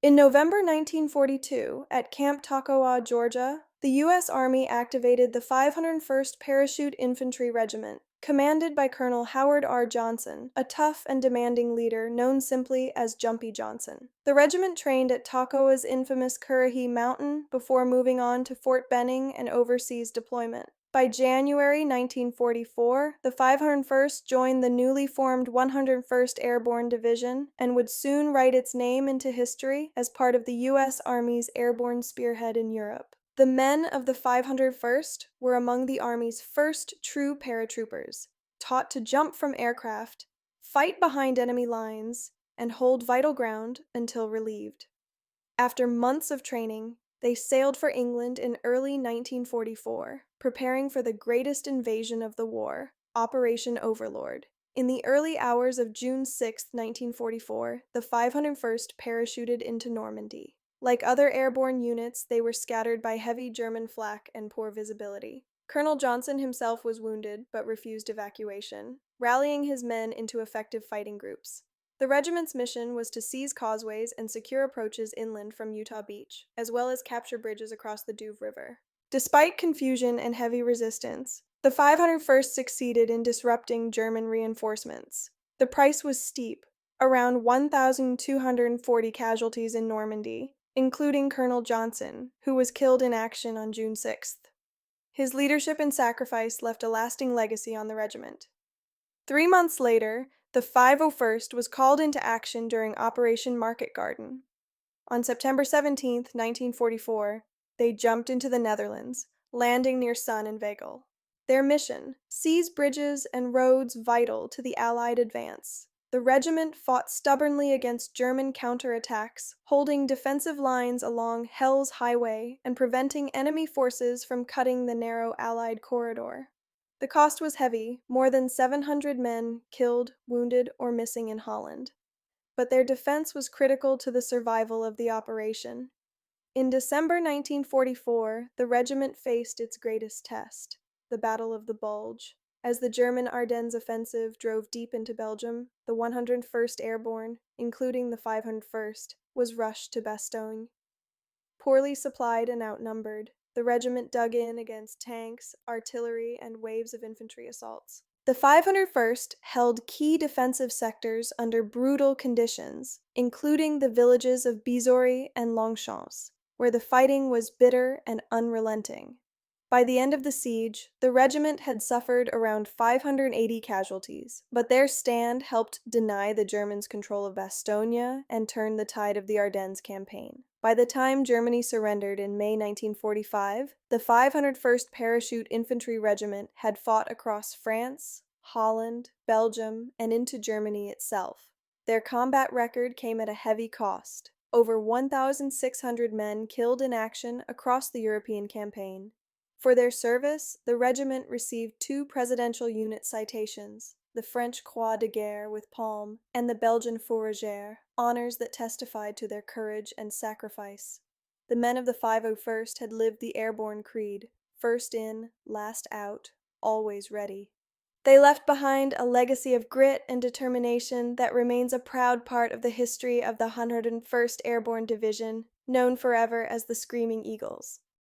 In November 1942, at Camp Toccoa, Georgia, the U.S. Army activated the 501st Parachute Infantry Regiment, commanded by Colonel Howard R. Johnson, a tough and demanding leader known simply as Jumpy Johnson. The regiment trained at Toccoa's infamous Currahee Mountain before moving on to Fort Benning and overseas deployment. By January 1944, the 501st joined the newly formed 101st Airborne Division and would soon write its name into history as part of the U.S. Army's airborne spearhead in Europe. The men of the 501st were among the Army's first true paratroopers, taught to jump from aircraft, fight behind enemy lines, and hold vital ground until relieved. After months of training, they sailed for England in early 1944, preparing for the greatest invasion of the war, Operation Overlord. In the early hours of June 6, 1944, the 501st parachuted into Normandy. Like other airborne units, they were scattered by heavy German flak and poor visibility. Colonel Johnson himself was wounded but refused evacuation, rallying his men into effective fighting groups. The regiment's mission was to seize causeways and secure approaches inland from Utah Beach, as well as capture bridges across the Douve River. Despite confusion and heavy resistance, the 501st succeeded in disrupting German reinforcements. The price was steep, around 1,240 casualties in Normandy, including Colonel Johnson, who was killed in action on June 6th. His leadership and sacrifice left a lasting legacy on the regiment. 3 months later, the 501st was called into action during Operation Market Garden. On September 17, 1944, they jumped into the Netherlands, landing near Sun and Veghel. Their mission: seize bridges and roads vital to the Allied advance. The regiment fought stubbornly against German counterattacks, holding defensive lines along Hell's Highway and preventing enemy forces from cutting the narrow Allied corridor. The cost was heavy, more than 700 men killed, wounded, or missing in Holland. But their defense was critical to the survival of the operation. In December 1944, the regiment faced its greatest test, the Battle of the Bulge. As the German Ardennes offensive drove deep into Belgium, the 101st Airborne, including the 501st, was rushed to Bastogne. Poorly supplied and outnumbered, the regiment dug in against tanks, artillery, and waves of infantry assaults. The 501st held key defensive sectors under brutal conditions, including the villages of Bizory and Longchamps, where the fighting was bitter and unrelenting. By the end of the siege, the regiment had suffered around 580 casualties, but their stand helped deny the Germans control of Bastogne and turn the tide of the Ardennes campaign. By the time Germany surrendered in May 1945, the 501st Parachute Infantry Regiment had fought across France, Holland, Belgium, and into Germany itself. Their combat record came at a heavy cost: over 1,600 men killed in action across the European campaign. For their service, the regiment received 2 Presidential Unit citations, the French Croix de Guerre with Palm and the Belgian Fourragère, honors that testified to their courage and sacrifice. The men of the 501st had lived the airborne creed: first in, last out, always ready. They left behind a legacy of grit and determination that remains a proud part of the history of the 101st Airborne Division, known forever as the Screaming Eagles.